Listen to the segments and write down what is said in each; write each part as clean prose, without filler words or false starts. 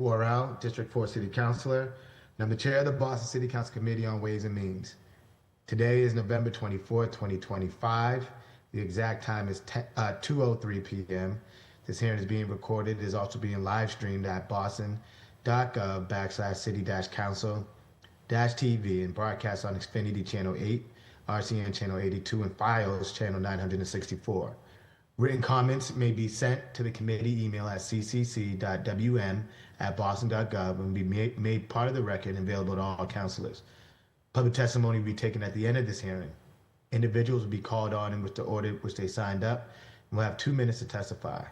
Worrell, District 4 City Councilor, and I'm the chair of the Boston City Council Committee on Ways and Means. Today is November 24th, 2025. The exact time is 2:03 p.m. This hearing is being recorded. It is also being live streamed at boston.gov/city-council-TV and broadcast on Xfinity Channel 8, RCN Channel 82, and FiOS Channel 964. Written comments may be sent to the committee email at ccc.wm@boston.gov and be made part of the record and available to all councilors. Public testimony will be taken at the end of this hearing. Individuals will be called on in which the order which they signed up and will have 2 minutes to testify.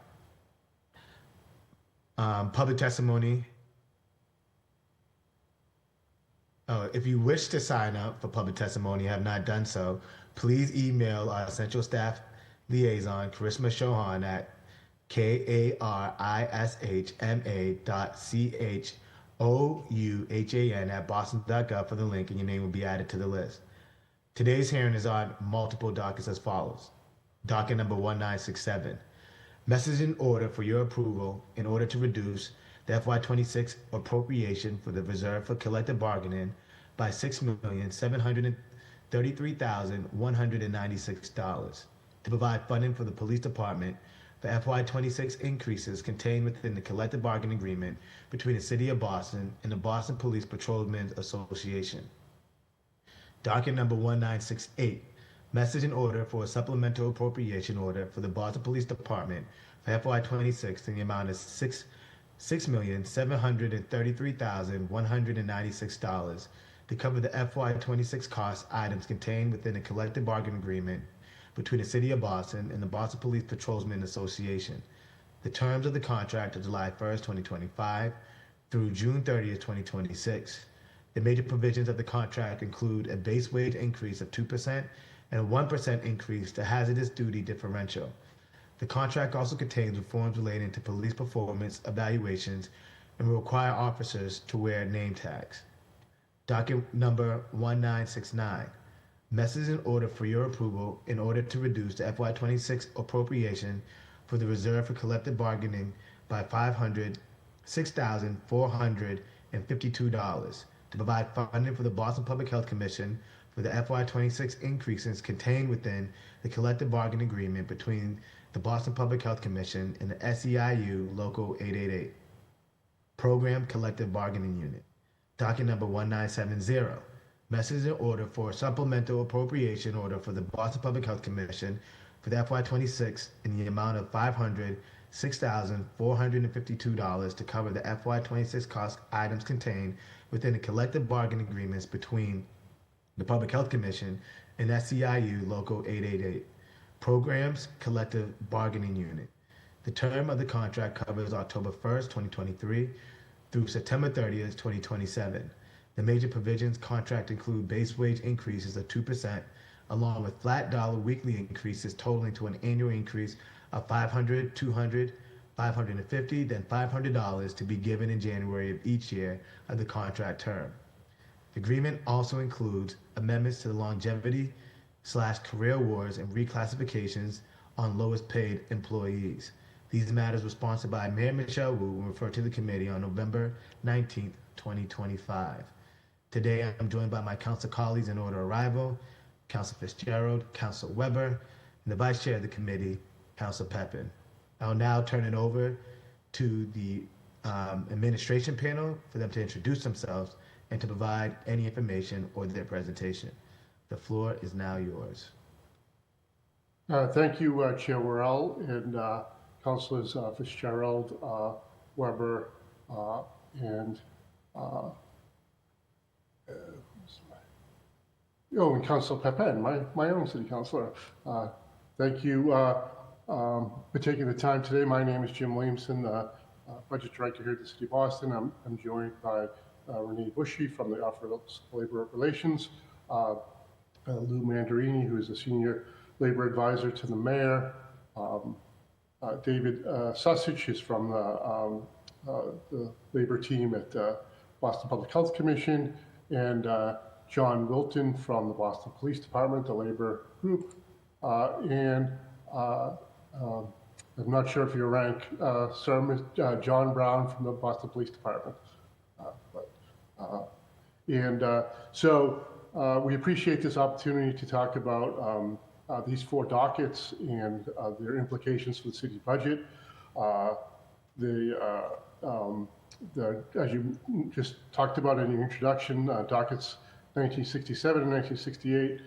Public testimony. If you wish to sign up for public testimony and have not done so, please email our Central Staff Liaison, Karishma Chauhan, at karishma@boston.gov for the link, and your name will be added to the list. Today's hearing is on multiple dockets as follows. Docket number 1967. Message in order for your approval in order to reduce the FY26 appropriation for the reserve for collective bargaining by $6,733,196 to provide funding for the police department for FY26 increases contained within the collective bargaining agreement between the City of Boston and the Boston Police Patrolmen Association. Docket number 1968. Message in order for a supplemental appropriation order for the Boston Police Department for FY26 in the amount of $6,733,196 to cover the FY26 cost items contained within the collective bargaining agreement between the City of Boston and the Boston Police Patrolmen Association. The terms of the contract are July 1st, 2025 through June 30th, 2026. The major provisions of the contract include a base wage increase of 2% and a 1% increase to hazardous duty differential. The contract also contains reforms relating to police performance evaluations and will require officers to wear name tags. Docket number 1969. Message in order for your approval in order to reduce the FY26 appropriation for the reserve for collective bargaining by $506,452 to provide funding for the Boston Public Health Commission for the FY26 increases contained within the collective bargaining agreement between the Boston Public Health Commission and the SEIU Local 888 Program Collective Bargaining Unit. Docket number 1970. Message in order for a supplemental appropriation order for the Boston Public Health Commission for the FY26 in the amount of $506,452 to cover the FY26 cost items contained within the collective bargaining agreements between the Public Health Commission and SEIU Local 888 Programs Collective Bargaining Unit. The term of the contract covers October 1st, 2023 through September 30th, 2027. The major provisions contract include base wage increases of 2%, along with flat dollar weekly increases totaling to an annual increase of $500, $200, $550, then $500 to be given in January of each year of the contract term. The agreement also includes amendments to the longevity/career awards and reclassifications on lowest paid employees. These matters were sponsored by Mayor Michelle Wu and referred to the committee on November 19th, 2025. Today, I'm joined by my council colleagues in order of arrival, Council Fitzgerald, Council Weber, and the Vice Chair of the committee, Council Pepin. I'll now turn it over to the administration panel for them to introduce themselves and to provide any information or their presentation. The floor is now yours. Thank you, Chair Worrell and Councilors Fitzgerald, Weber, and and Council Pepin, my own city councilor. Thank you for taking the time today. My name is Jim Williamson, Budget Director here at the City of Boston. I'm joined by Renee Bushy from the Office of Labor Relations, Lou Mandarini, who is a Senior Labor Advisor to the Mayor, David Susich is from the labor team at Boston Public Health Commission, and John Wilton from the Boston Police Department, the labor group, and I'm not sure if you rank Sir John Brown from the Boston Police Department. But so we appreciate this opportunity to talk about these 4 dockets and their implications for the city budget. As you just talked about in your introduction, dockets 1967 and 1968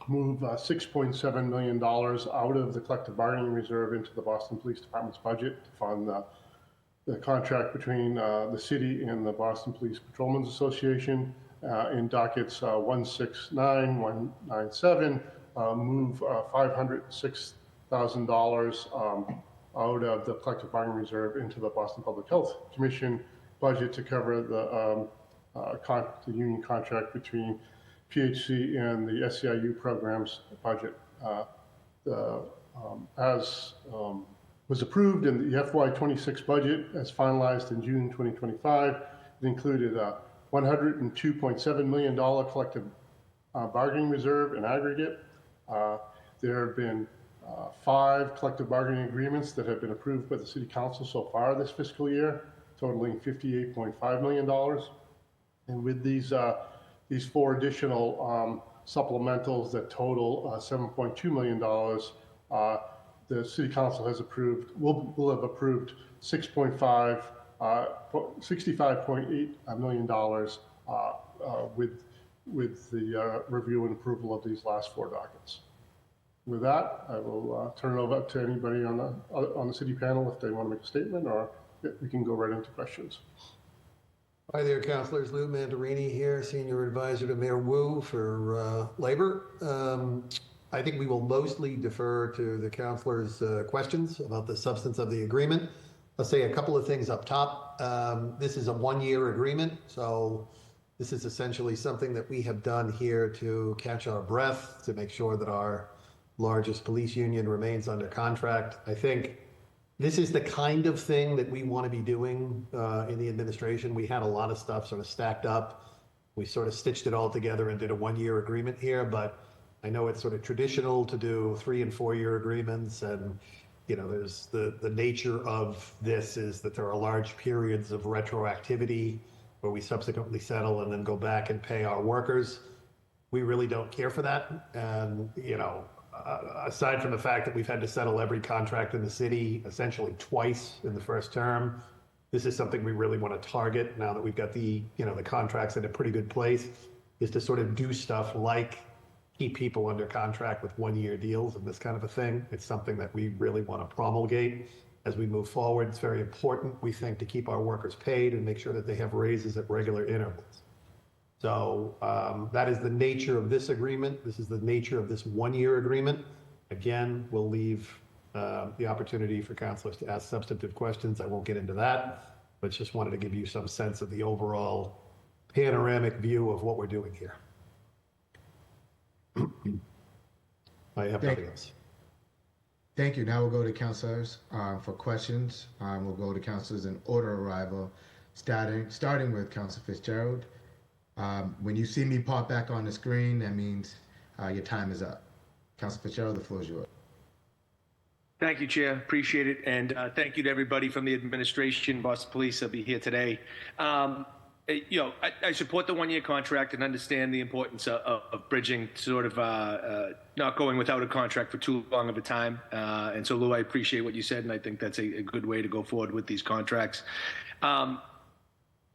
move $6.7 million out of the collective bargaining reserve into the Boston Police Department's budget to fund the contract between the city and the Boston Police Patrolmen's Association. In dockets 169, 197, move $506,000 out of the collective bargaining reserve into the Boston Public Health Commission budget to cover the union contract between PHC and the SEIU program's budget. As was approved in the FY26 budget as finalized in June 2025, it included a $102.7 million collective bargaining reserve in aggregate. There have been 5 collective bargaining agreements that have been approved by the City Council so far this fiscal year, totaling $58.5 million. And with these 4 additional supplementals that total $7.2 million, the City Council has approved, will have approved $65.8 million with the review and approval of these last 4 dockets. With that, I will turn it over to anybody on the city panel if they want to make a statement, or we can go right into questions. Hi there, councilors. Lou Mandarini here, Senior Advisor to Mayor Wu for Labor. I think we will mostly defer to the councilors' questions about the substance of the agreement. I'll say a couple of things up top. This is a 1-year agreement, so this is essentially something that we have done here to catch our breath, to make sure that our largest police union remains under contract. I think this is the kind of thing that we want to be doing in the administration. We had a lot of stuff sort of stacked up. We sort of stitched it all together and did a 1-year agreement here, but I know it's sort of traditional to do 3- and 4-year agreements, and there's the nature of this is that there are large periods of retroactivity where we subsequently settle and then go back and pay our workers. We really don't care for that. And, aside from the fact that we've had to settle every contract in the city essentially twice in the first term, this is something we really want to target now that we've got the contracts in a pretty good place, is to sort of do stuff like keep people under contract with 1-year deals and this kind of a thing. It's something that we really want to promulgate as we move forward. It's very important, we think, to keep our workers paid and make sure that they have raises at regular intervals. So that is the nature of this agreement. This is the nature of this 1-year agreement. Again, we'll leave the opportunity for councilors to ask substantive questions. I won't get into that, but just wanted to give you some sense of the overall panoramic view of what we're doing here. I have nothing else. Thank you. Now we'll go to councilors for questions. We'll go to councilors in order of arrival, starting with Councilor Fitzgerald. When you see me pop back on the screen, that means your time is up. Councilor Fitzgerald, the floor is yours. Thank you, Chair. Appreciate it. And thank you to everybody from the administration, Boston Police, that'll be here today. I support the 1-year contract and understand the importance of bridging, sort of not going without a contract for too long of a time. And so, Lou, I appreciate what you said, and I think that's a good way to go forward with these contracts.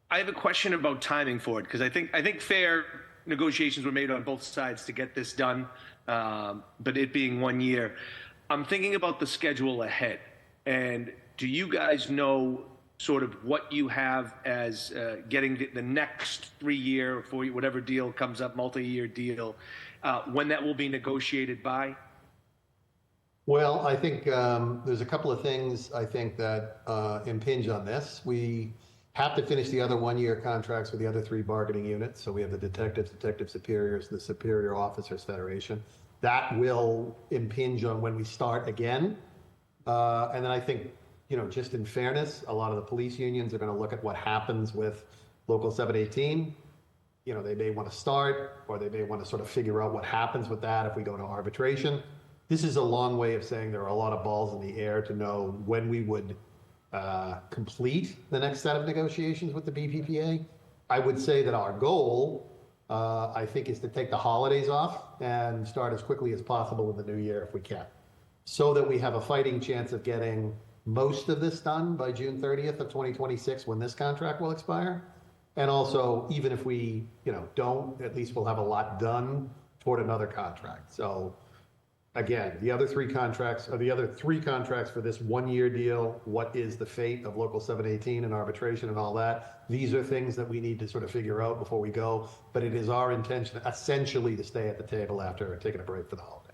I have a question about timing for it, because I think fair negotiations were made on both sides to get this done, but it being 1 year. I'm thinking about the schedule ahead, and do you guys know sort of what you have as getting the next 3-year, 4-year, whatever deal comes up, multi-year deal, when that will be negotiated by? Well, I think there's a couple of things I think that impinge on this. We have to finish the other 1-year contracts with the other 3 bargaining units. So we have the detectives, detective superiors, the Superior Officers Federation. That will impinge on when we start again. And then I think, just in fairness, a lot of the police unions are going to look at what happens with Local 718. They may want to start, or they may want to sort of figure out what happens with that if we go to arbitration. this is a long way of saying there are a lot of balls in the air to know when we would complete the next set of negotiations with the BPPA. I would say that our goal, I think, is to take the holidays off and start as quickly as possible in the new year if we can, so that we have a fighting chance of getting most of this done by June 30th of 2026 when this contract will expire. And also, even if we, don't, at least we'll have a lot done toward another contract. So again, the other three contracts for this 1 year deal, what is the fate of Local 718 and arbitration and all that? These are things that we need to sort of figure out before we go, but it is our intention essentially to stay at the table after taking a break for the holidays.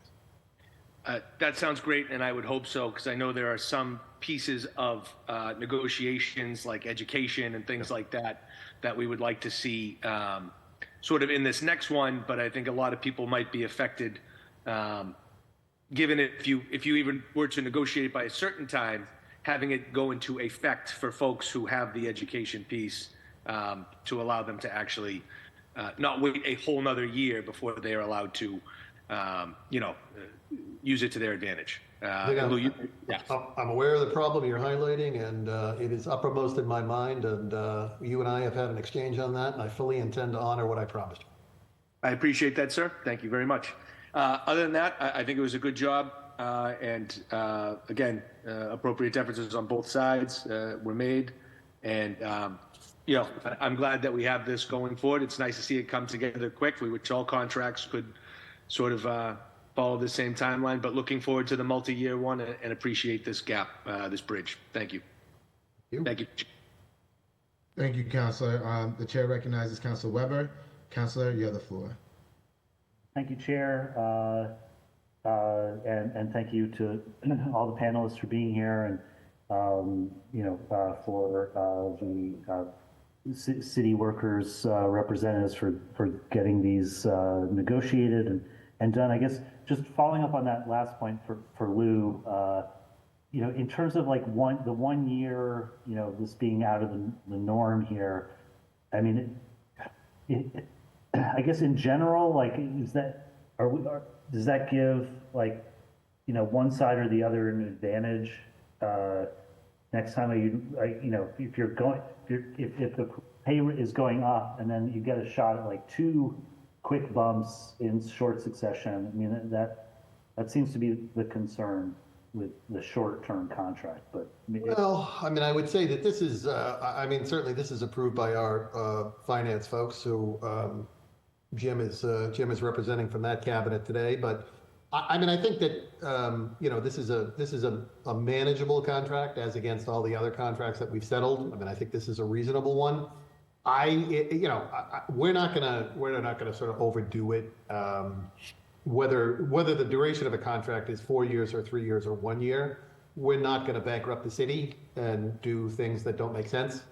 That sounds great, and I would hope so, because I know there are some pieces of negotiations like education and things like that that we would like to see sort of in this next one, but I think a lot of people might be affected given if you even were to negotiate by a certain time, having it go into effect for folks who have the education piece to allow them to actually not wait a whole nother year before they are allowed to use it to their advantage. I'm aware of the problem you're highlighting, and it is uppermost in my mind, and you and I have had an exchange on that, and I fully intend to honor what I promised you. I appreciate that, sir. Thank you very much. Other than that, I think it was a good job, and again, appropriate differences on both sides were made, and I'm glad that we have this going forward. It's nice to see it come together quick. We wish all contracts could sort of follow the same timeline, but looking forward to the multi-year one and appreciate this gap, this bridge. Thank you. Thank you. Thank you, Councilor. The chair recognizes Councilor Weber. Councilor, you have the floor. Thank you, Chair, and thank you to all the panelists for being here, and for the city workers representatives for getting these negotiated and done. I guess just following up on that last point for Lou, in terms of like the 1 year, this being out of the norm here. I mean, I guess in general, like, does that give like, one side or the other an advantage next time if the pay is going up and then you get a shot at like 2 quick bumps in short succession? I mean, that seems to be the concern with the short-term contract, but well, I mean, I would say that this is, certainly this is approved by our finance folks who Jim is representing from that cabinet today. But I think that this is a manageable contract as against all the other contracts that we've settled. I mean, I think this is a reasonable one. We're not gonna sort of overdo it. Whether the duration of a contract is 4 years or 3 years or 1 year, we're not going to bankrupt the city and do things that don't make sense.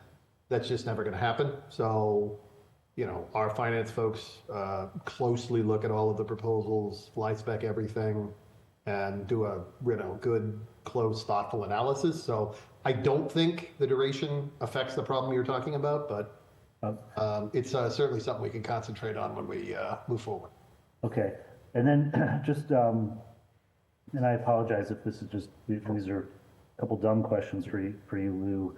That's just never going to happen. So, our finance folks closely look at all of the proposals, fly spec everything, and do a good, close, thoughtful analysis. So I don't think the duration affects the problem you're talking about, but it's certainly something we can concentrate on when we move forward. Okay. And then just, and I apologize if this is these are a couple dumb questions for you, Lou.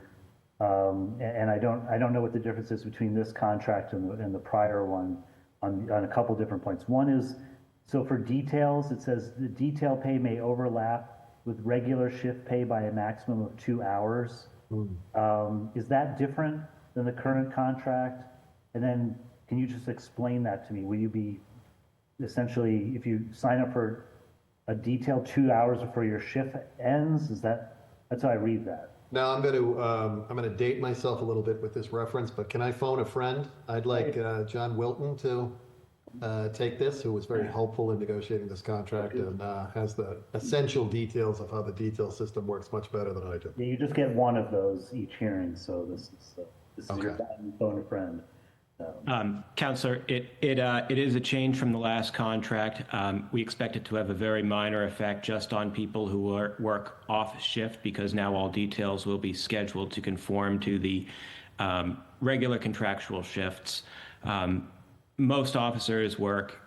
And I don't know what the difference is between this contract and the prior one on a couple different points. One is, so for details, it says the detail pay may overlap with regular shift pay by a maximum of 2 hours. Is that different than the current contract? And then can you just explain that to me? Will you be essentially, if you sign up for a detailed 2 hours before your shift ends, that's how I read that. Now I'm going to date myself a little bit with this reference, but can I phone a friend? I'd like John Wilton to take this, who was very helpful in negotiating this contract and has the essential details of how the detail system works much better than I do. Yeah, you just get one of those each hearing, so this is Okay. your time to phone a friend. Counselor, it is a change from the last contract. We expect it to have a very minor effect just on people who work off shift, because now all details will be scheduled to conform to the regular contractual shifts. Most officers work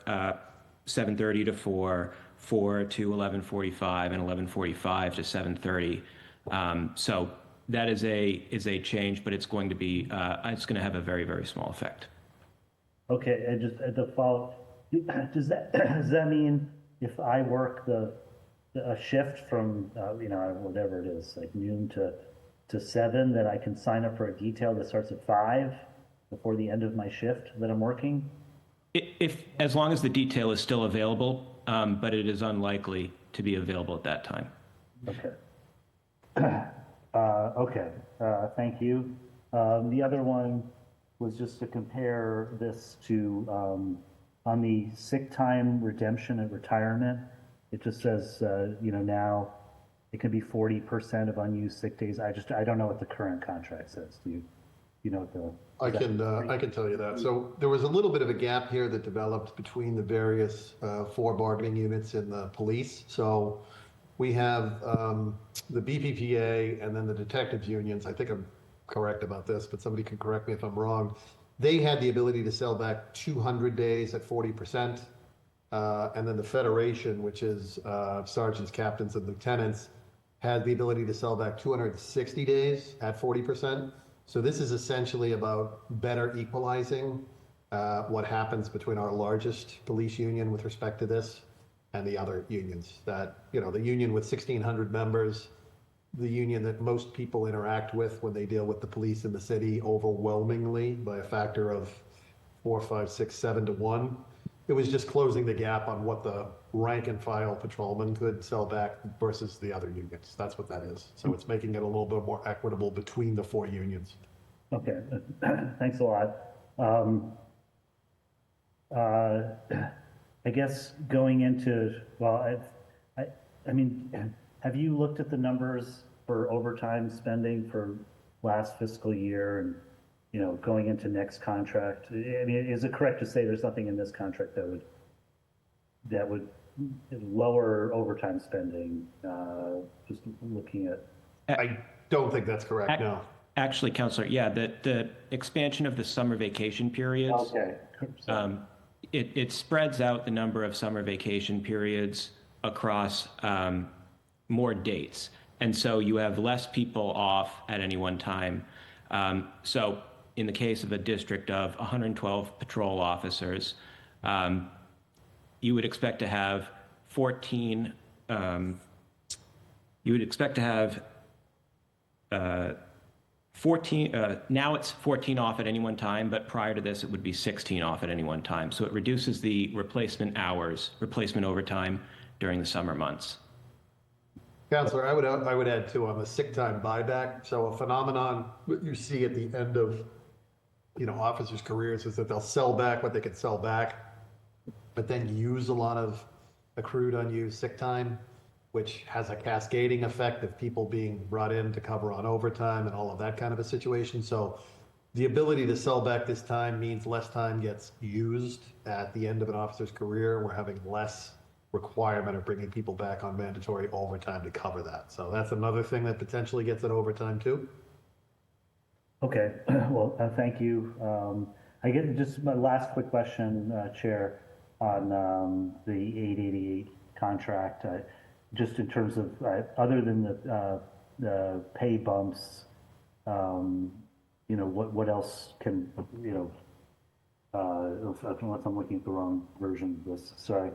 7:30 to 4, 4 to 11:45 and 11:45 to 7:30. So that is a change, but it's going to have a very, very small effect. Okay, and just at the follow, does that mean if I work a shift from, whatever it is, like noon to 7, that I can sign up for a detail that starts at 5 before the end of my shift that I'm working? As long as the detail is still available, but it is unlikely to be available at that time. Okay. Okay, thank you. The other one was just to compare this to, on the sick time redemption and retirement, it just says, now it can be 40% of unused sick days. I don't know what the current contract says. Do you know what the? I can tell you that. So there was a little bit of a gap here that developed between the various 4 bargaining units in the police. So we have the BPPA and then the detectives unions. I think I'm correct about this, but somebody can correct me if I'm wrong. They had the ability to sell back 200 days at 40%. And then the Federation, which is sergeants, captains, and lieutenants, had the ability to sell back 260 days at 40%. So this is essentially about better equalizing what happens between our largest police union with respect to this and the other unions. That, the union with 1,600 members, the union that most people interact with when they deal with the police in the city overwhelmingly by a factor of 4, 5, 6, 7 to 1. It was just closing the gap on what the rank and file patrolman could sell back versus the other unions. That's what that is. So it's making it a little bit more equitable between the 4 unions. Okay, thanks a lot. I guess going into, well, I mean, have you looked at the numbers for overtime spending for last fiscal year and, going into next contract? I mean, is it correct to say there's nothing in this contract that would lower overtime spending? Just looking at. I don't think that's correct, no. Actually, Counselor, yeah, the expansion of the summer vacation periods. Okay. It spreads out the number of summer vacation periods across more dates. And so you have less people off at any one time. So in the case of a district of 112 patrol officers, you would expect to have 14, you would expect to have 14, now it's 14 off at any one time, but prior to this, it would be 16 off at any one time. So it reduces the replacement hours, replacement overtime during the summer months. Counselor, I would add too on the sick time buyback. So a phenomenon that you see at the end of, officers' careers is that they'll sell back what they can sell back, but then use a lot of accrued unused sick time, which has a cascading effect of people being brought in to cover on overtime and all of that kind of a situation. So the ability to sell back this time means less time gets used at the end of an officer's career. We're having less requirement of bringing people back on mandatory overtime to cover that. So that's another thing that potentially gets at overtime too. Okay, well, thank you. I get just my last quick question, Chair, on the 888 contract. Just in terms of, other than the pay bumps, what else can, unless I'm looking at the wrong version of this, sorry.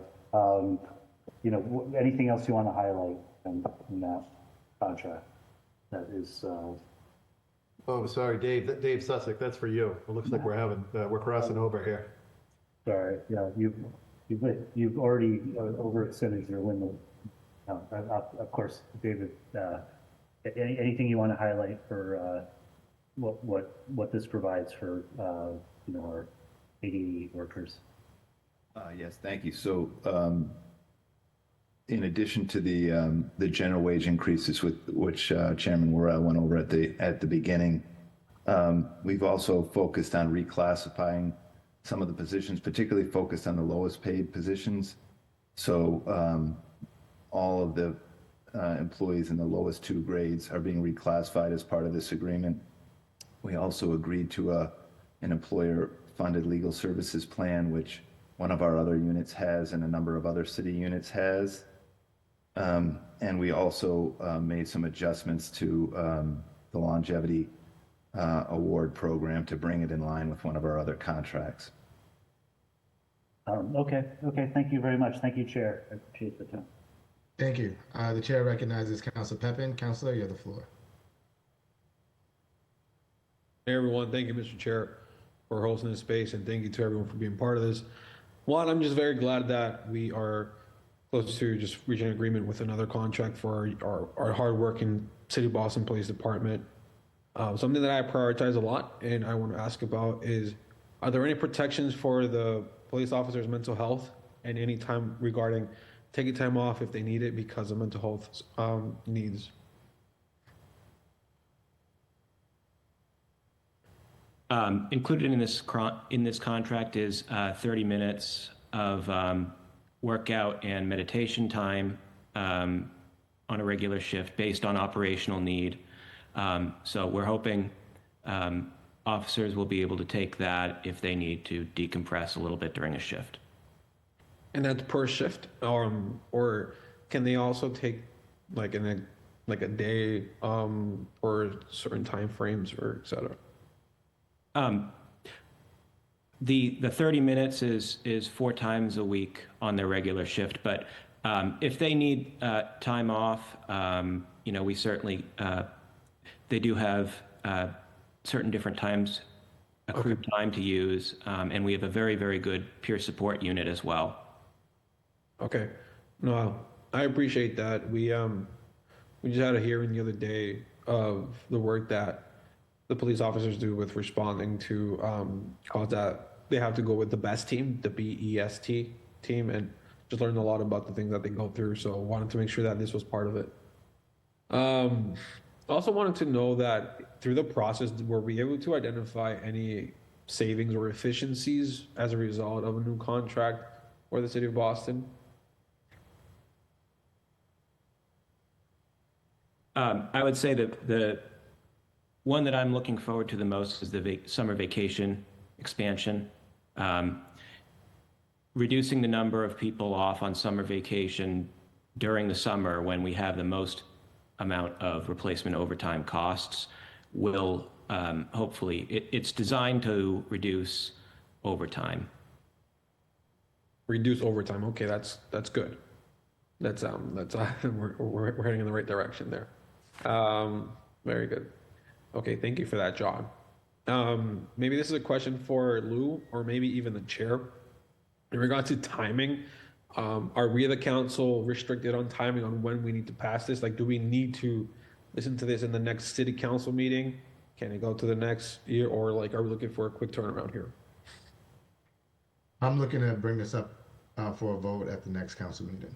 Anything else you want to highlight in that contract that is? Oh, sorry, Dave Sussex, that's for you. It looks like we're crossing over here. Sorry, yeah, you've already overextended your limit. Of course, David, anything you want to highlight for what this provides for our 88 workers? Yes, thank you. So, in addition to the general wage increases with which Chairman Worrell went over at the beginning, we've also focused on reclassifying some of the positions, particularly focused on the lowest paid positions. So all of the employees in the lowest 2 grades are being reclassified as part of this agreement. We also agreed to an employer-funded legal services plan, which one of our other units has and a number of other city units has. And we also made some adjustments to the longevity award program to bring it in line with one of our other contracts. Okay, thank you very much. Thank you, Chair. I appreciate the time. Thank you. The chair recognizes Council Pepin. Councilor, you have the floor. Hey everyone, thank you, Mr. Chair, for hosting this space, and thank you to everyone for being part of this. One, I'm just very glad that we are close to just reaching an agreement with another contract for our hardworking City of Boston Police Department. Something that I prioritize a lot and I want to ask about is, are there any protections for the police officers' mental health and any time regarding taking time off if they need it because of mental health needs? Included in this contract is 30 minutes of workout and meditation time on a regular shift based on operational need. So we're hoping officers will be able to take that if they need to decompress a little bit during a shift. And that's per shift, or can they also take like a day or certain time frames or et cetera? The 30 minutes is 4 times a week on their regular shift, but if they need time off, we certainly they do have certain different times accrued time to use, and we have a very, very good peer support unit as well. Okay, no, I appreciate that. We just had a hearing the other day of the work that the police officers do with responding to calls that they have to go with the BEST team, the BEST team, and just learned a lot about the things that they go through. So wanted to make sure that this was part of it. Also wanted to know that through the process, were we able to identify any savings or efficiencies as a result of a new contract for the City of Boston? I would say that the one that I'm looking forward to the most is the summer vacation expansion. Reducing the number of people off on summer vacation during the summer when we have the most amount of replacement overtime costs will hopefully, it's designed to reduce overtime. Reduce overtime. Okay, that's good. That's we're heading in the right direction there. Very good. Okay, thank you for that, John. Maybe this is a question for Lou or maybe even the chair. In regard to timing, are we the council restricted on timing on when we need to pass this? Like, do we need to listen to this in the next city council meeting? Can it go to the next year, or like, are we looking for a quick turnaround here? I'm looking to bring this up for a vote at the next council meeting.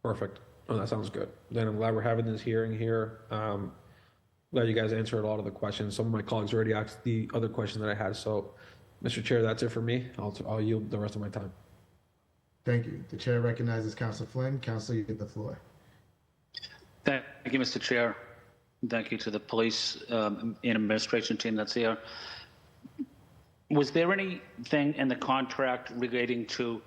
Perfect. Oh, that sounds good. Then I'm glad we're having this hearing here. Glad you guys answered a lot of the questions. Some of my colleagues already asked the other question that I had. So, Mr. Chair, that's it for me. I'll yield the rest of my time. Thank you. The chair recognizes Councilor Flynn. Councilor, you get the floor. Thank you, Mr. Chair. Thank you to the police and administration team that's here. Was there anything in the contract relating to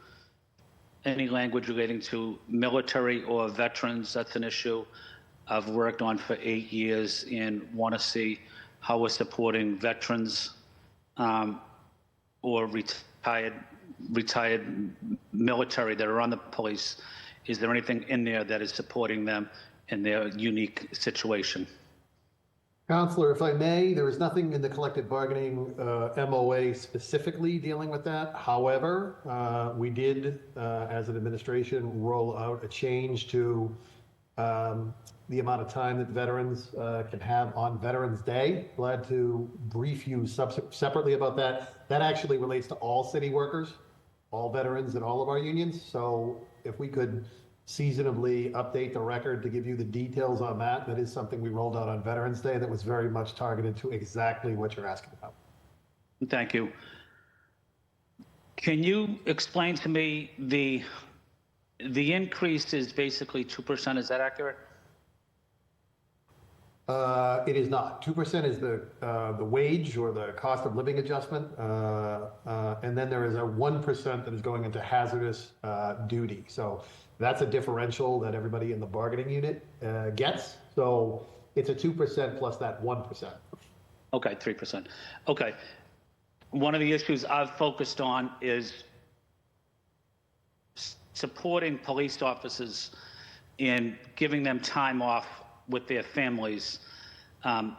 any language relating to military or veterans? That's an issue I've worked on for 8 years and want to see how we're supporting veterans or retired military that are on the police. Is there anything in there that is supporting them in their unique situation? Counselor, if I may, there is nothing in the collective bargaining MOA specifically dealing with that. However, we did, as an administration, roll out a change to the amount of time that veterans can have on Veterans Day. Glad to brief you separately about that. That actually relates to all city workers, all veterans in all of our unions. So if we could seasonably update the record to give you the details on that, that is something we rolled out on Veterans Day that was very much targeted to exactly what you're asking about. Thank you. Can you explain to me the increase is basically 2%, is that accurate? It is not. 2% is the wage or the cost of living adjustment. And then there is a 1% that is going into hazardous duty. So that's a differential that everybody in the bargaining unit gets. So it's a 2% plus that 1%. Okay, 3%. Okay. One of the issues I've focused on is supporting police officers in giving them time off with their families.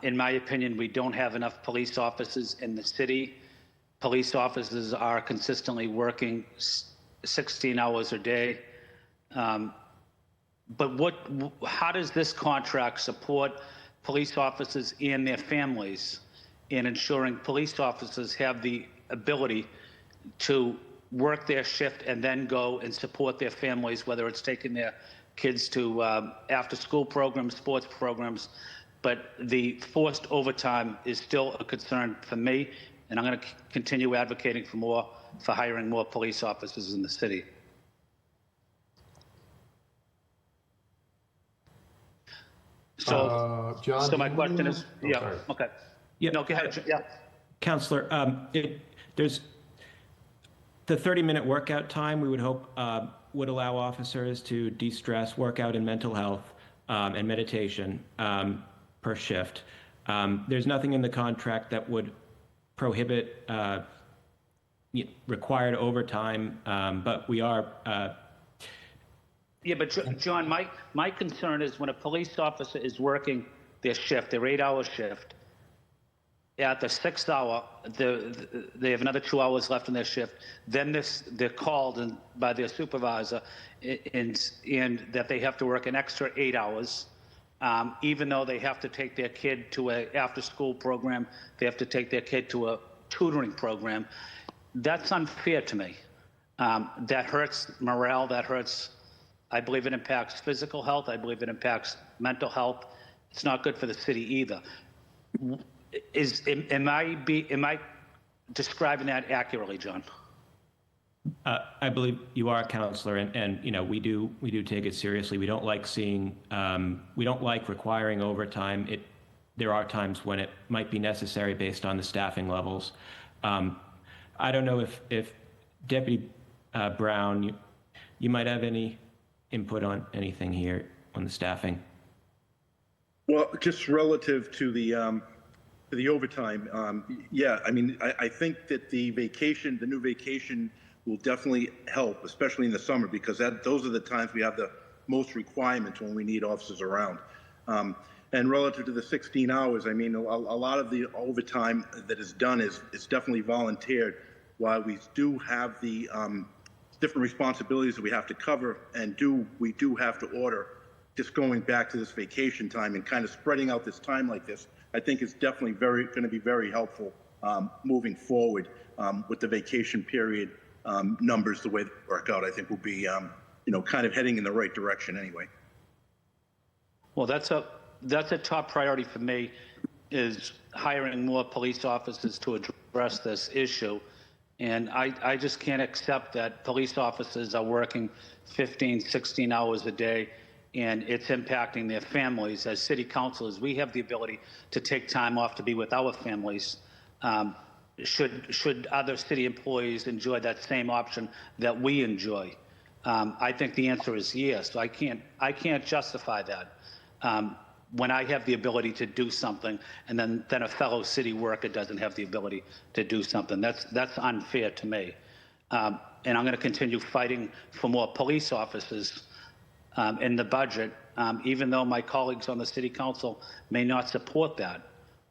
In my opinion, we don't have enough police officers in the city. Police officers are consistently working 16 hours a day. But how does this contract support police officers and their families in ensuring police officers have the ability to work their shift and then go and support their families, whether it's taking their kids to after-school programs, sports programs, but the forced overtime is still a concern for me, and I'm going to continue advocating for hiring more police officers in the city. So, John, so my question is, yeah, sorry. okay. Yeah. No, go ahead. Yeah. Counselor, there's the 30-minute workout time we would hope would allow officers to de-stress, workout and mental health and meditation per shift. There's nothing in the contract that would prohibit required overtime, but we are. Yeah, but John, my concern is when a police officer is working their shift, their 8-hour shift, at the 6th hour, they have another 2 hours left in their shift. Then they're called by their supervisor, and that they have to work an extra 8 hours, even though they have to take their kid to a after-school program, they have to take their kid to a tutoring program. That's unfair to me. That hurts morale. That hurts. I believe it impacts physical health. I believe it impacts mental health. It's not good for the city either. Am I describing that accurately, John? I believe you are, Counselor, and we do take it seriously. We don't like we don't like requiring overtime. There are times when it might be necessary based on the staffing levels. I don't know if Deputy Brown, you might have any input on anything here on the staffing. Well, just relative to the overtime, yeah, I mean, I think that the new vacation will definitely help, especially in the summer, because those are the times we have the most requirements when we need officers around. And relative to the 16 hours, I mean, a lot of the overtime that is done is definitely volunteered, while we do have the different responsibilities that we have to cover, and we do have to order. Just going back to this vacation time and kind of spreading out this time like this, I think is definitely going to be very helpful moving forward with the vacation period numbers. The way they work out, I think will be kind of heading in the right direction anyway. Well, that's a top priority for me, is hiring more police officers to address this issue. And I just can't accept that police officers are working 15, 16 hours a day, and it's impacting their families. As city councilors, we have the ability to take time off to be with our families. Should other city employees enjoy that same option that we enjoy? I think the answer is yes. I can't justify that when I have the ability to do something, and then a fellow city worker doesn't have the ability to do something. That's unfair to me. And I'm going to continue fighting for more police officers in the budget, even though my colleagues on the city council may not support that.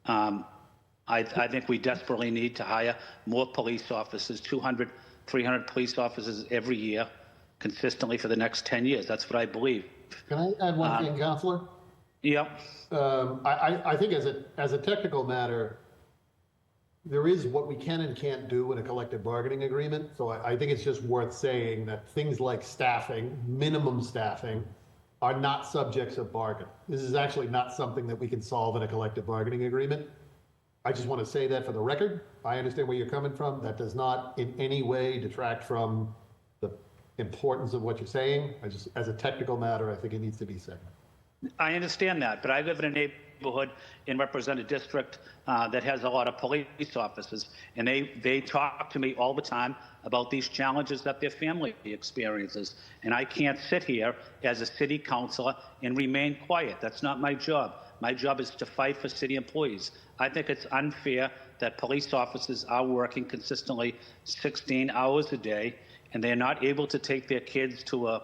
I think we desperately need to hire more police officers, 200, 300 police officers every year, consistently for the next 10 years. That's what I believe. Can I add one thing, Counselor? Yep. I think as a technical matter, there is what we can and can't do in a collective bargaining agreement. So I think it's just worth saying that things like staffing, minimum staffing, are not subjects of bargain. This is actually not something that we can solve in a collective bargaining agreement. I just want to say that for the record. I understand where you're coming from. That does not in any way detract from the importance of what you're saying. As a technical matter, I think it needs to be said. I understand that, but I live in neighborhood and represent a district that has a lot of police officers. And they talk to me all the time about these challenges that their family experiences. And I can't sit here as a city councilor and remain quiet. That's not my job. My job is to fight for city employees. I think it's unfair that police officers are working consistently 16 hours a day, and they're not able to take their kids to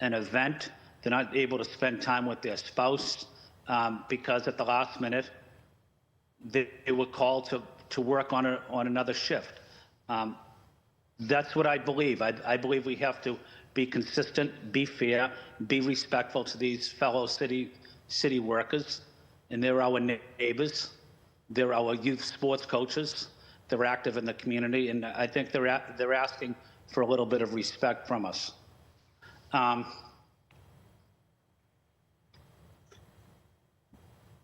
an event. They're not able to spend time with their spouse because at the last minute, they were called to work on another shift. That's what I believe. I believe we have to be consistent, be fair, be respectful to these fellow city workers, and they're our neighbors. They're our youth sports coaches. They're active in the community, and I think they're asking for a little bit of respect from us.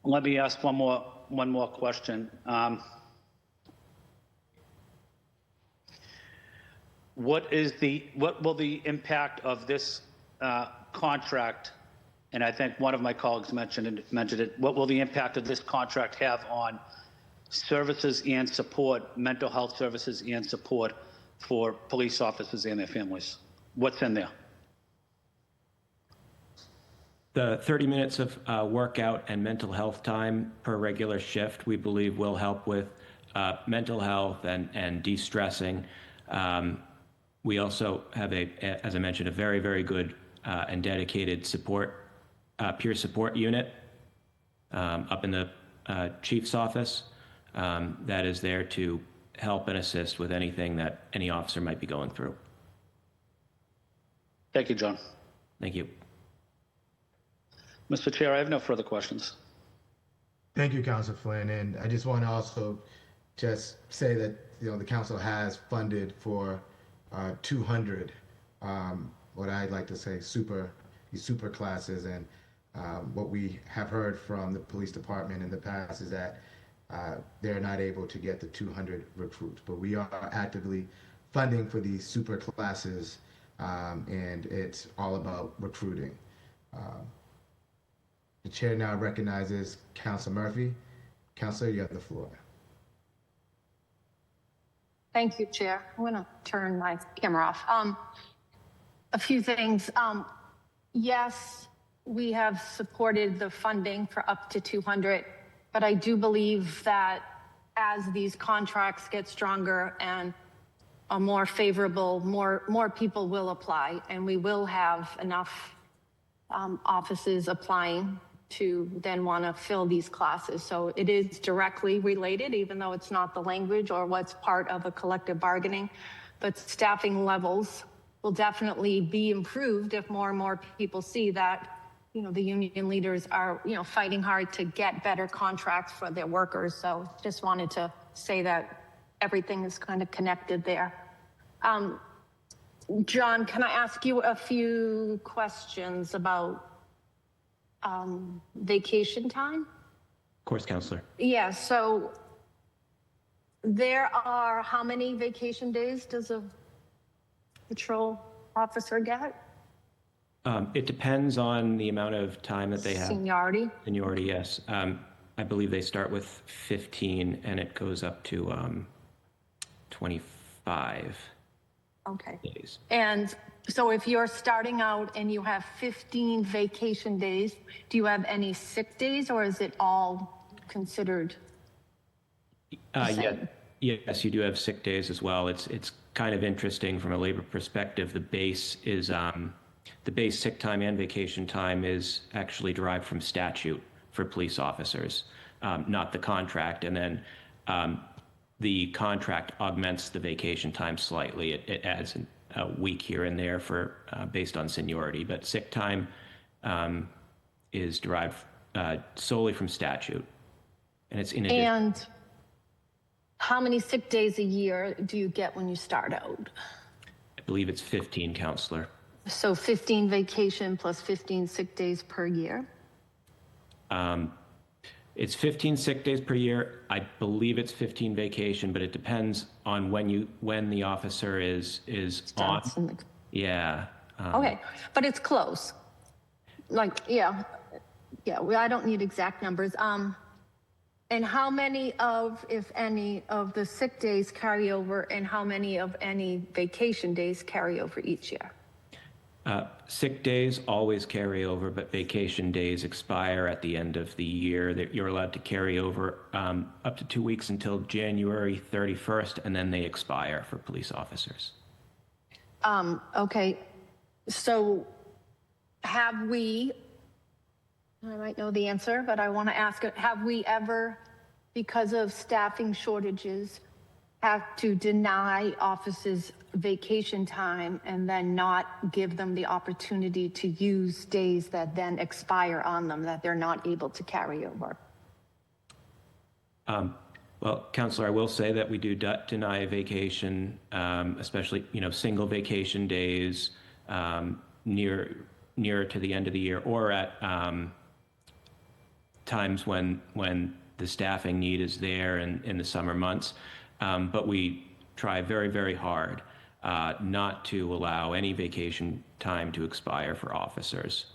Let me ask one more question. What will the impact of this contract, and I think one of my colleagues mentioned it, what will the impact of this contract have on services and support, mental health services and support for police officers and their families? What's in there? The 30 minutes of workout and mental health time per regular shift, we believe will help with mental health and de-stressing. We also have, as I mentioned, a very, very good and dedicated peer support unit up in the chief's office that is there to help and assist with anything that any officer might be going through. Thank you, John. Thank you. Mr. Chair, I have no further questions. Thank you, Councilor Flynn. And I just want to also just say that, the council has funded for 200, what I'd like to say, these super classes. And what we have heard from the police department in the past is that they're not able to get the 200 recruits, but we are actively funding for these super classes, and it's all about recruiting. The chair now recognizes Councilor Murphy. Councilor, you have the floor. Thank you, Chair. I'm going to turn my camera off. A few things. Yes, we have supported the funding for up to 200, but I do believe that as these contracts get stronger and are more favorable, more people will apply, and we will have enough offices applying to then want to fill these classes. So it is directly related, even though it's not the language or what's part of a collective bargaining, but staffing levels will definitely be improved if more and more people see that, the union leaders are, fighting hard to get better contracts for their workers. So just wanted to say that everything is kind of connected there. John, can I ask you a few questions about vacation time? Of course, Councilor. Yeah, so there are, how many vacation days does a patrol officer get? It depends on the amount of time that they have. Seniority? Seniority, yes. I believe they start with 15 and it goes up to 25 days. And so if you're starting out and you have 15 vacation days, do you have any sick days or is it all considered the same? Yes, you do have sick days as well. It's kind of interesting from a labor perspective. The base sick time and vacation time is actually derived from statute for police officers, not the contract. And then the contract augments the vacation time slightly. It adds a week here and there for based on seniority, but sick time is derived solely from statute, and it's in addition. And how many sick days a year do you get when you start out? I believe it's 15, Councilor. So 15 vacation plus 15 sick days per year? It's 15 sick days per year. I believe it's 15 vacation, but it depends on when the officer is on. Yeah. Okay, but it's close. Like, yeah. Yeah, well, I don't need exact numbers. And how many of, if any, of the sick days carry over, and how many of any vacation days carry over each year? Sick days always carry over, but vacation days expire at the end of the year. That you're allowed to carry over up to 2 weeks until January 31st, and then they expire for police officers. Okay, so have we, I might know the answer, but I want to ask it, have we ever, because of staffing shortages, have to deny officers vacation time and then not give them the opportunity to use days that then expire on them that they're not able to carry over? Well, Counselor, I will say that we do deny vacation, especially, single vacation days nearer to the end of the year, or at times when the staffing need is there in the summer months. But we try very, very hard not to allow any vacation time to expire for officers.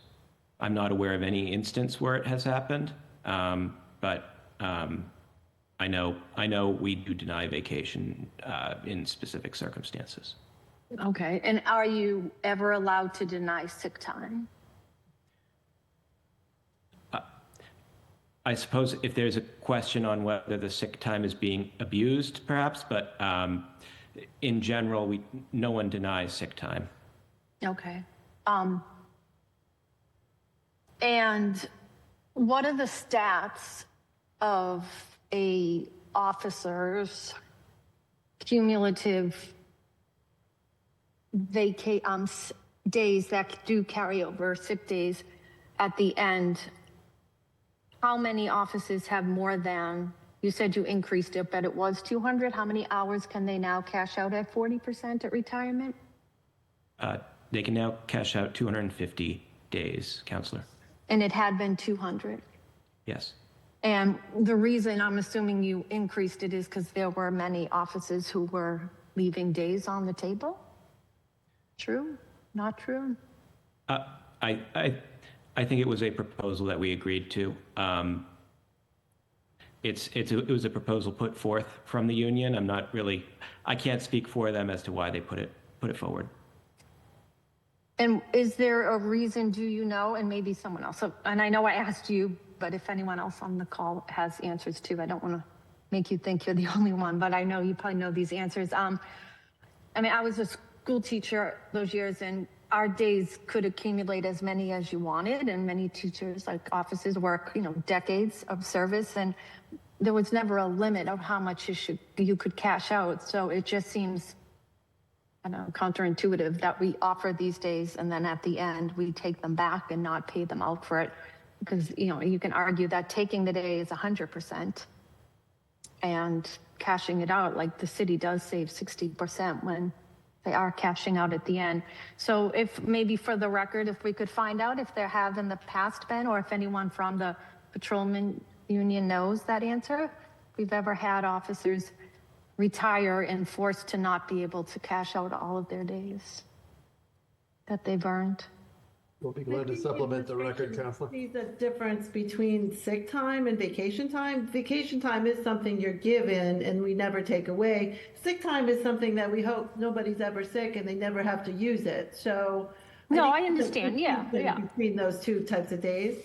I'm not aware of any instance where it has happened, but I know we do deny vacation in specific circumstances. Okay, and are you ever allowed to deny sick time? I suppose if there's a question on whether the sick time is being abused, perhaps, but in general, no one denies sick time. Okay. And what are the stats of a officer's cumulative days that do carry over, sick days at the end? How many officers have more than, you said you increased it, but it was 200. How many hours can they now cash out at 40% at retirement? They can now cash out 250 days, Counselor. And it had been 200. Yes. And the reason I'm assuming you increased it is because there were many officers who were leaving days on the table? True? Not true? I think it was a proposal that we agreed to. It was a proposal put forth from the union. I can't speak for them as to why they put it forward. And is there a reason, do you know, and maybe someone else, and I know I asked you, but if anyone else on the call has answers too, I don't want to make you think you're the only one, but I know you probably know these answers. I was a school teacher those years, and our days could accumulate as many as you wanted, and many teachers, like officers, work, decades of service, and there was never a limit of how much you could cash out. So it just seems, counterintuitive that we offer these days, and then at the end we take them back and not pay them out for it, because you can argue that taking the day is 100%, and cashing it out, like the city does save 60% when they are cashing out at the end. So if maybe for the record, if we could find out if there have in the past been, or if anyone from the Patrolmen Union knows that answer, if we've ever had officers retire and forced to not be able to cash out all of their days that they've earned. We'll be glad to supplement the record, Counselor. See the difference between sick time and vacation time. Vacation time is something you're given and we never take away. Sick time is something that we hope nobody's ever sick and they never have to use it. So no, I understand. Yeah. Between those two types of days.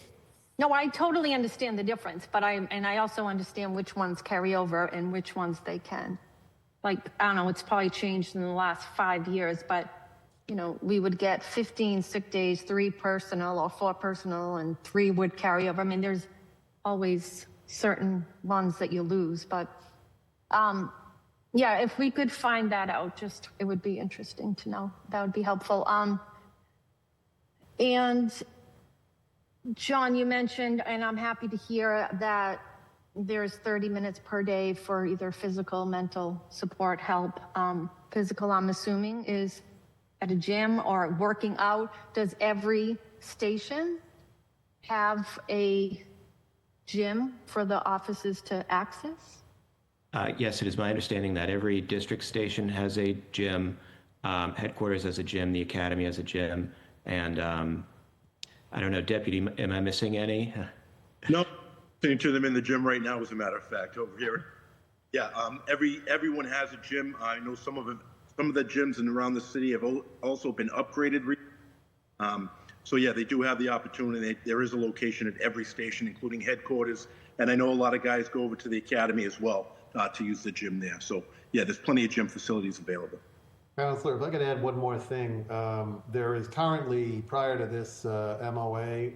No, I totally understand the difference, but I also understand which ones carry over and which ones they can. Like, I don't know, it's probably changed in the last 5 years, but we would get 15 sick days, 3 personal or 4 personal, and 3 would carry over. There's always certain ones that you lose, but yeah, if we could find that out, it would be interesting to know. That would be helpful. And John, you mentioned, and I'm happy to hear that there's 30 minutes per day for either physical, mental support help. Physical, I'm assuming, is at a gym or working out. Does every station have a gym for the officers to access? Yes, it is my understanding that every district station has a gym, headquarters has a gym, the academy has a gym, and I don't know, Deputy, am I missing any? No, listening to them in the gym right now, as a matter of fact, over here. Yeah, everyone has a gym. I know some of the gyms in around the city have also been upgraded. So yeah, they do have the opportunity. There is a location at every station, including headquarters. And I know a lot of guys go over to the academy as well to use the gym there. So yeah, there's plenty of gym facilities available. Counselor, if I could add one more thing, there is currently, prior to this MOA,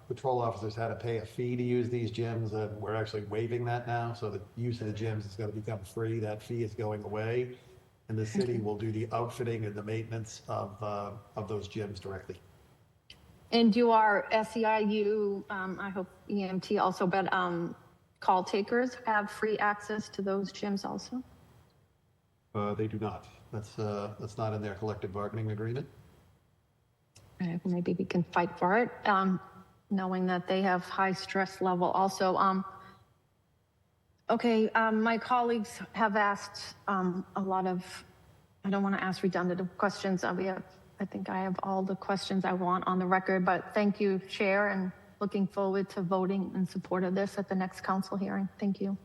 patrol officers had to pay a fee to use these gyms, and we're actually waiving that now, so the use of the gyms is going to become free. That fee is going away, and the city will do the outfitting and the maintenance of those gyms directly. And do our SEIU, I hope EMT also, but call takers have free access to those gyms also? They do not. That's not in their collective bargaining agreement. Maybe we can fight for it, knowing that they have high stress level also. Okay, my colleagues have asked a lot of, I don't want to ask redundant questions. I think I have all the questions I want on the record, but thank you, Chair, and looking forward to voting in support of this at the next council hearing. Thank you.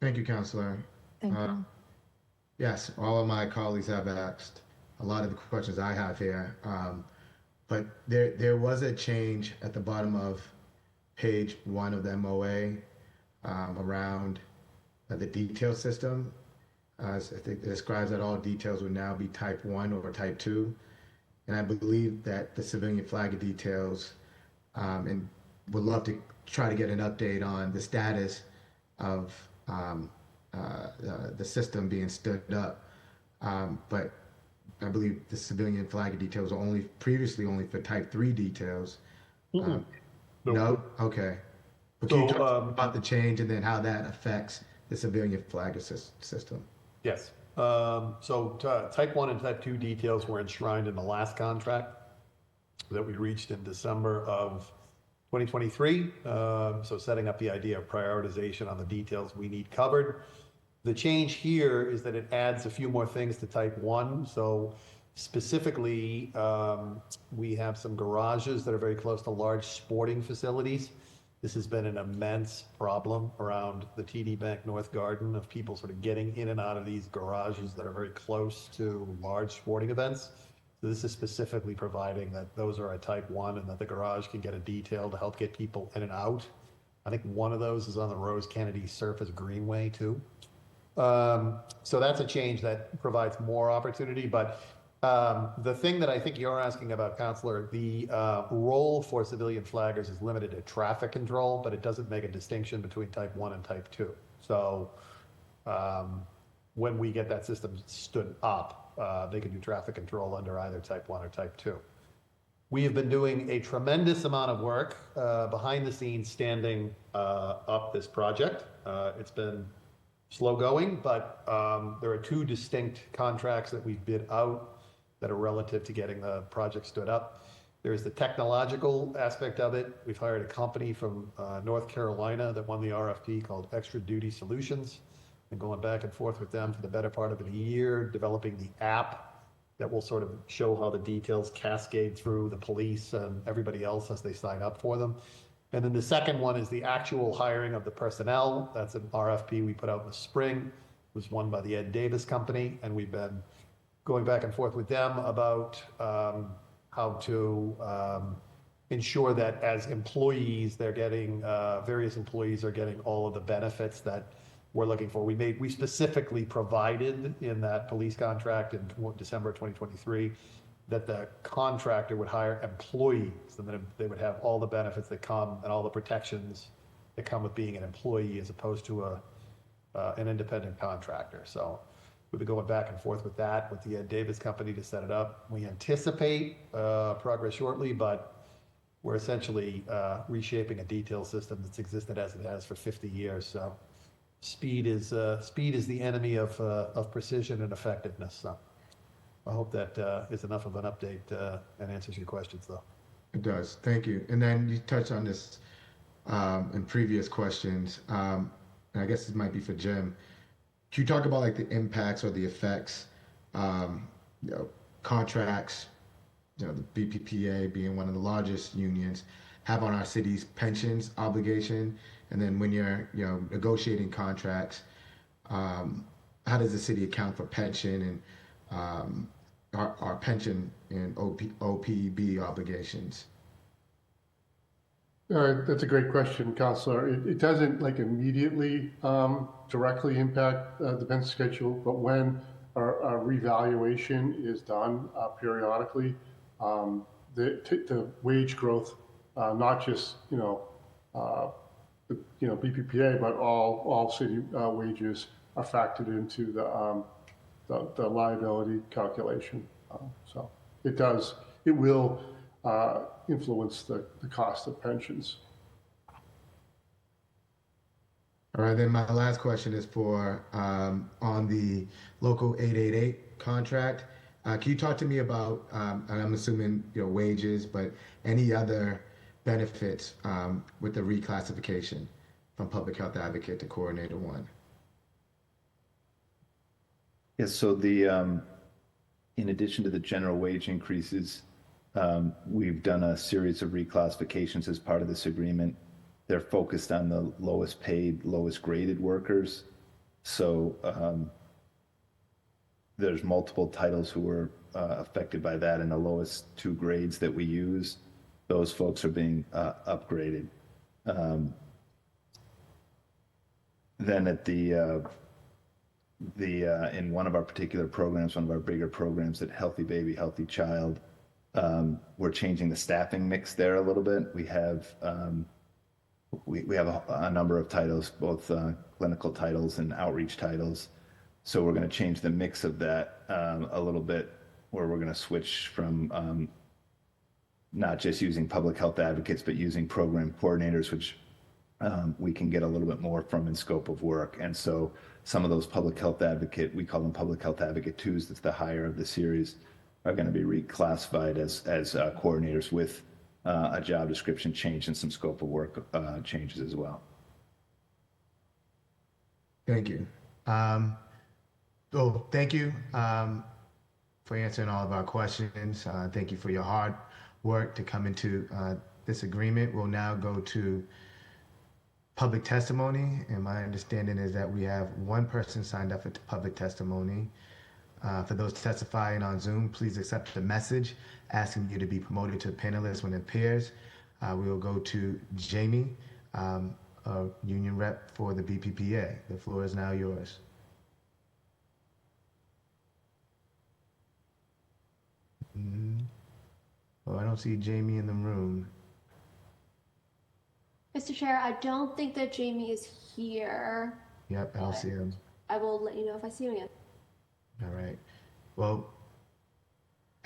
Thank you, Councilor. Thank you. Yes, all of my colleagues have asked a lot of the questions I have here, but there was a change at the bottom of page 1 of the MOA around the detail system. I think it describes that all details would now be type 1 or type 2, and I believe that the civilian flag details, and would love to try to get an update on the status of the system being stood up, but I believe the civilian flag details are previously only for type 3 details. No? Okay. But can you talk about the change and then how that affects the civilian flag system? Yes. So type 1 and type 2 details were enshrined in the last contract that we reached in December of 2023. So setting up the idea of prioritization on the details we need covered. The change here is that it adds a few more things to type 1. So specifically, we have some garages that are very close to large sporting facilities. This has been an immense problem around the TD Bank North Garden of people sort of getting in and out of these garages that are very close to large sporting events. So this is specifically providing that those are a type 1 and that the garage can get a detail to help get people in and out. I think one of those is on the Rose Kennedy Surface Greenway too. So that's a change that provides more opportunity. But the thing that I think you're asking about, Councillor, the role for civilian flaggers is limited to traffic control, but it doesn't make a distinction between type 1 and type 2. So when we get that system stood up, they can do traffic control under either type 1 or type 2. We have been doing a tremendous amount of work behind the scenes standing up this project. It's been slow going, but there are 2 distinct contracts that we've bid out that are relative to getting the project stood up. There's the technological aspect of it. We've hired a company from North Carolina that won the RFP called Extra Duty Solutions. Been going back and forth with them for the better part of a year, developing the app that will sort of show how the details cascade through the police and everybody else as they sign up for them. And then the second one is the actual hiring of the personnel. That's an RFP we put out in the spring. It was won by the Ed Davis Company, and we've been going back and forth with them about how to ensure that as employees, they're getting, various employees are getting all of the benefits that we're looking for. We specifically provided in that police contract in December 2023 that the contractor would hire employees and that they would have all the benefits that come and all the protections that come with being an employee as opposed to an independent contractor. So we've been going back and forth with that with the Ed Davis Company to set it up. We anticipate progress shortly, but we're essentially reshaping a detail system that's existed as it has for 50 years. So speed is the enemy of precision and effectiveness. So I hope that is enough of an update and answers your questions, though. It does. Thank you. And then you touched on this in previous questions, and I guess this might be for Jim. Can you talk about like the impacts or the effects, contracts the BPPA being one of the largest unions, have on our city's pensions obligation? And then when you're, negotiating contracts, how does the city account for pension and our pension and OPEB obligations? That's a great question, Counselor. It doesn't like immediately directly impact the pension schedule, but when our revaluation is done periodically, the wage growth, not just BPPA, but all city wages are factored into the liability calculation. So it will influence the cost of pensions. All right, then my last question is for on the Local 888 contract. Can you talk to me about, and I'm assuming wages, but any other benefits with the reclassification from public health advocate to coordinator one? Yes, so in addition to the general wage increases, we've done a series of reclassifications as part of this agreement. They're focused on the lowest paid, lowest graded workers. So there's multiple titles who are affected by that, and the lowest 2 grades that we use, those folks are being upgraded. Then at in one of our particular programs, one of our bigger programs at Healthy Baby, Healthy Child, we're changing the staffing mix there a little bit. We have a number of titles, both clinical titles and outreach titles. So we're going to change the mix of that a little bit, where we're going to switch from not just using public health advocates, but using program coordinators, which we can get a little bit more from in scope of work. And so some of those public health advocate, we call them public health advocate 2s, that's the higher of the series, are going to be reclassified as coordinators with a job description change and some scope of work changes as well. Thank you. Thank you for answering all of our questions. Thank you for your hard work to come into this agreement. We'll now go to public testimony, and my understanding is that we have one person signed up for public testimony. For those testifying on Zoom, please accept the message asking you to be promoted to a panelist when it appears. We will go to Jamie, a union rep for the BPPA. The floor is now yours. Oh, I don't see Jamie in the room. Mr. Chair, I don't think that Jamie is here. Yep, I don't see him. I will let you know if I see him again. All right. Well,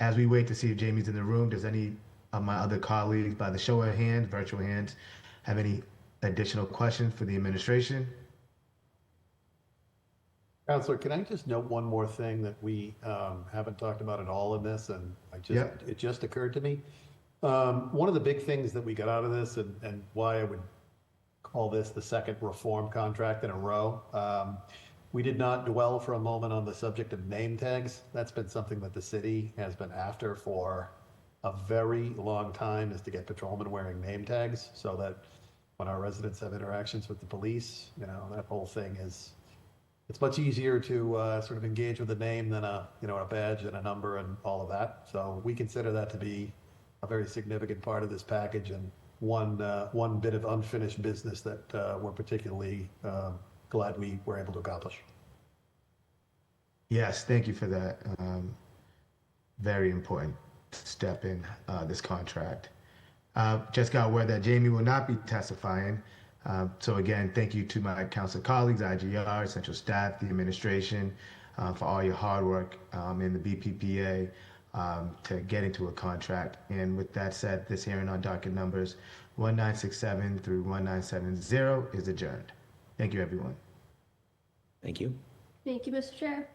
as we wait to see if Jamie's in the room, does any of my other colleagues, by the show of hands, virtual hands, have any additional questions for the administration? Counselor, can I just note one more thing that we haven't talked about at all in this, and it just occurred to me. One of the big things that we got out of this, and why I would call this the second reform contract in a row, we did not dwell for a moment on the subject of name tags. That's been something that the city has been after for a very long time, is to get patrolmen wearing name tags so that when our residents have interactions with the police, that whole thing is, it's much easier to sort of engage with a name than a badge and a number and all of that. So we consider that to be a very significant part of this package, and one bit of unfinished business that we're particularly glad we were able to accomplish. Yes, thank you for that. Very important step in this contract. Just got word that Jamie will not be testifying. So again, thank you to my council colleagues, IGR, central staff, the administration, for all your hard work in the BPPA to get into a contract. And with that said, this hearing on docket numbers 1967 through 1970 is adjourned. Thank you, everyone. Thank you. Thank you, Mr. Chair.